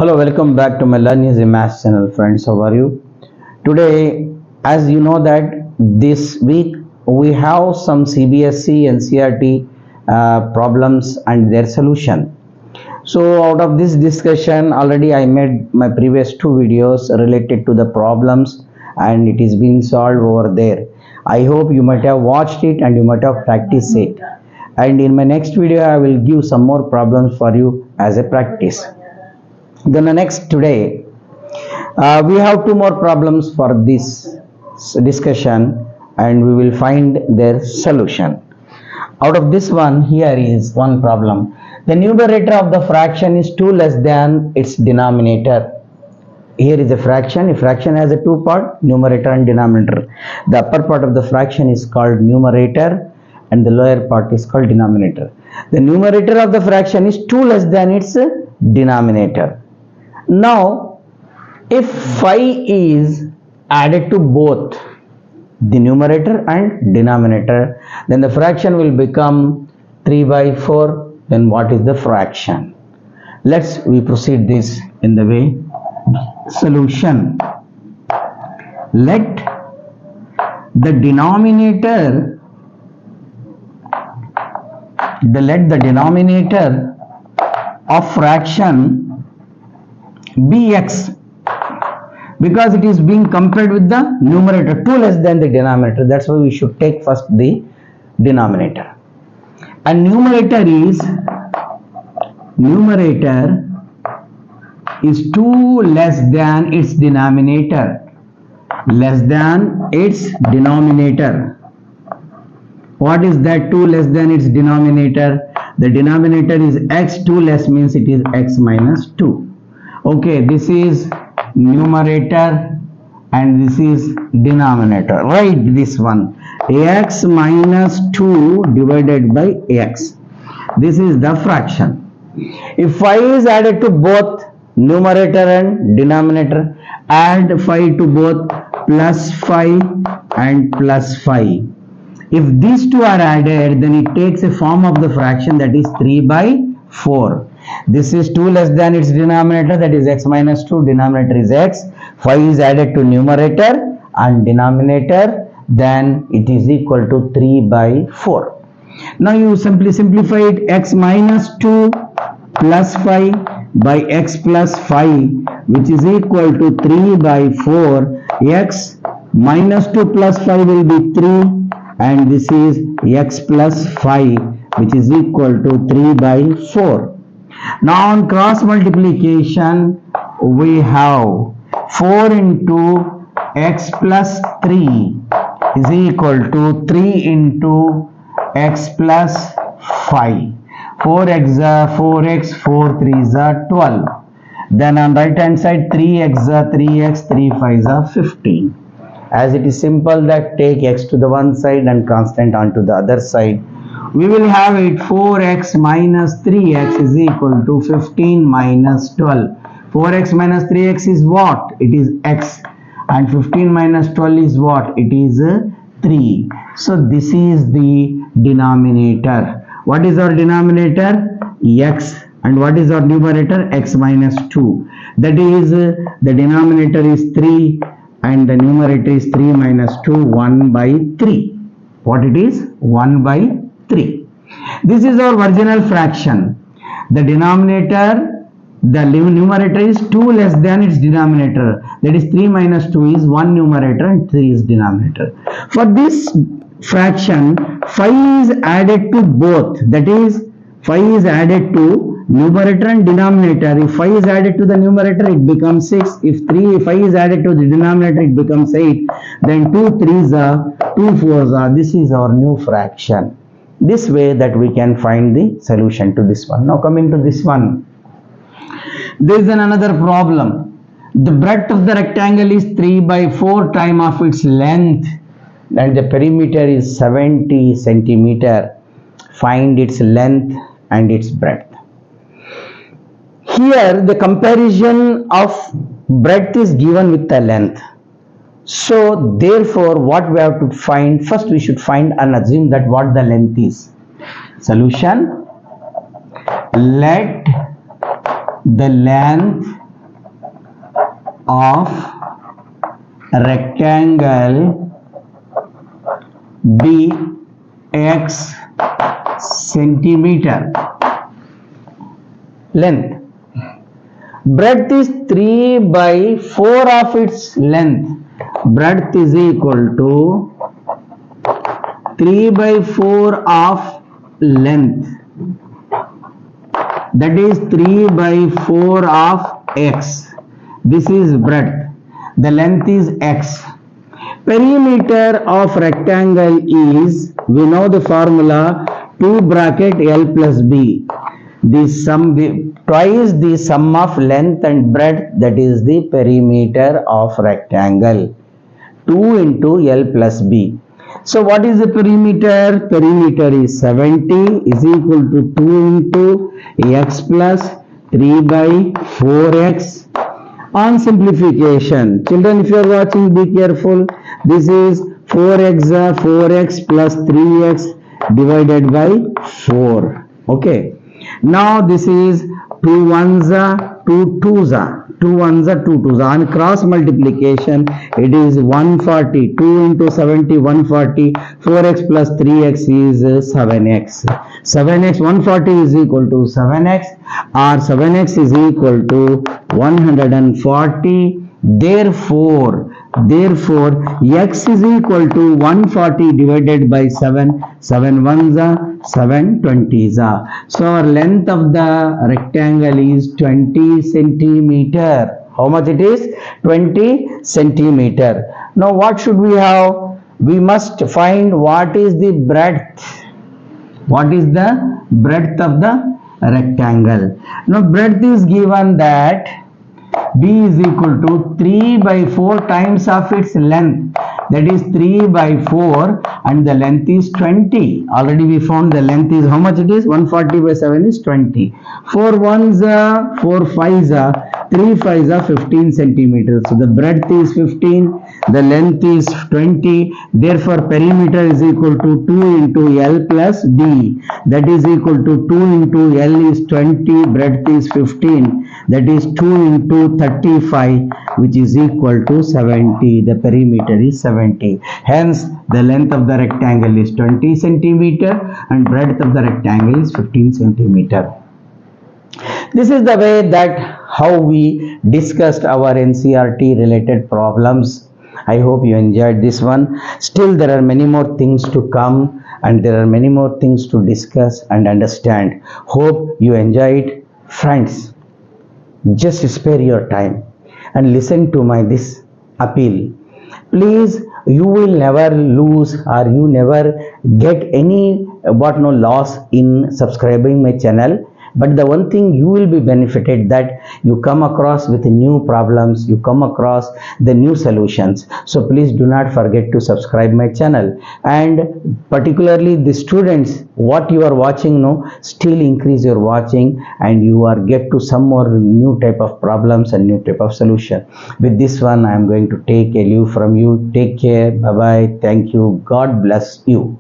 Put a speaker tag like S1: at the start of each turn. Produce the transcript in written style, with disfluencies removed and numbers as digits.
S1: Hello, welcome back to my Learn Easy Maths channel, friends. How are you? Today, as you know that this week we have some CBSE, NCERT problems and their solution. So out of this discussion, already I made my previous two videos related to the problems and it is being solved over there. I hope you might have watched it and you might have practiced it. And in my next video, I will give some more problems for you as a practice. Then today we have two more problems for this discussion and we will find their solution. Out of this one, here is one problem. The numerator of the fraction is 2 less than its denominator. Here is a fraction. A fraction has a two-part, numerator and denominator. The upper part of the fraction is called numerator and the lower part is called denominator. The numerator of the fraction is 2 less than its denominator. Now, if 5 is added to both the numerator and denominator, then the fraction will become 3 by 4. Then what is the fraction? We proceed this in the way. Solution. Let the denominator of fraction be x, because it is being compared with the numerator 2 less than the denominator. That's why we should take first the denominator. And numerator is 2 less than its denominator. What is that 2 less than its denominator? The denominator is x, 2 less means it is x minus 2. Okay, this is numerator and this is denominator. Write this one, x minus 2 divided by x. This is the fraction. If 5 is added to both numerator and denominator, add 5 to both, plus 5 and plus 5. If these two are added, then it takes a form of the fraction, that is 3 by 4. This is 2 less than its denominator, that is x minus 2, denominator is x. 5 is added to numerator and denominator, then it is equal to 3 by 4. Now you simply simplify it, x minus 2 plus 5 by x plus 5, which is equal to 3 by 4. X minus 2 plus 5 will be 3 and this is x plus 5, which is equal to 3 by 4. Now on cross multiplication, we have 4 into x plus 3 is equal to 3 into x plus 5. 4x are 4x, 4 3s are 12. Then on right hand side, 3x are 3x, 3 5s are 15. As it is simple that take x to the one side and constant onto the other side, we will have it 4x minus 3x is equal to 15 minus 12. 4x minus 3x is what? It is x. And 15 minus 12 is what? It is 3. So this is the denominator. What is our denominator? X. And what is our numerator? X minus 2. That is, the denominator is 3 and the numerator is 3 minus 2, 1 by 3. What it is? 1 by 3. This is our original fraction. The numerator is 2 less than its denominator. That is 3 minus 2 is 1 numerator and 3 is denominator. For this fraction, 5 is added to both. That is, 5 is added to numerator and denominator. If 5 is added to the numerator, it becomes 6. If 5 is added to the denominator, it becomes 8. Then 2 3s are, 2 4s are. This is our new fraction. This way that we can find the solution to this one. Now coming to this one. There is another problem. The breadth of the rectangle is 3 by 4 times of its length and the perimeter is 70 centimeter. Find its length and its breadth. Here the comparison of breadth is given with the length. So therefore what we have to find, first we should find and assume that what the length is. Solution, let the length of rectangle be x centimeter. Length. Breadth is 3 by 4 of its length. Breadth is equal to 3 by 4 of length. That is 3 by 4 of x. This is breadth. The length is x. Perimeter of rectangle is, we know the formula, 2 bracket L plus B. Twice the sum of length and breadth, that is the perimeter of rectangle. 2 into L plus B. So what is the perimeter? Perimeter is 70 is equal to 2 into x plus 3 by 4x. On simplification, children, if you are watching, be careful. This is 4x plus 3x divided by 4. Okay. Now this is 2 ones are 2 twos are 2 ones are 2 twos. On cross multiplication, it is 140. 2 into 70, 140. 4x plus 3x is 7x. 7x, 140 is equal to 7x, or 7x is equal to 140. Therefore, x is equal to 140 divided by 7. 7 ones are 7 20s are. So our length of the rectangle is 20 centimeter. How much it is? 20 centimeter. Now what should we have? We must find what is the breadth. What is the breadth of the rectangle? Now breadth is given that B is equal to 3 by 4 times of its length. That is 3 by 4, and the length is 20. Already we found the length is how much it is? 140 by 7 is 20. 4 ones are 4 5s are 3 5s are 15 centimeters. So the breadth is 15, the length is 20. Therefore perimeter is equal to 2 into L plus B. That is equal to 2 into L is 20, breadth is 15. That is 2 into 35, which is equal to 70. The perimeter is 70. Hence, the length of the rectangle is 20 centimeter and breadth of the rectangle is 15 centimeter. This is the way that how we discussed our NCERT related problems. I hope you enjoyed this one. Still, there are many more things to come and there are many more things to discuss and understand. Hope you enjoy it. Friends, just spare your time and listen to my this appeal. Please, you will never lose or you never get any loss in subscribing my channel. But the one thing you will be benefited that you come across with new problems, you come across the new solutions. So please do not forget to subscribe my channel. And particularly the students, what you are watching now, still increase your watching and you are get to some more new type of problems and new type of solution. With this one, I am going to take a leave from you. Take care. Bye bye. Thank you. God bless you.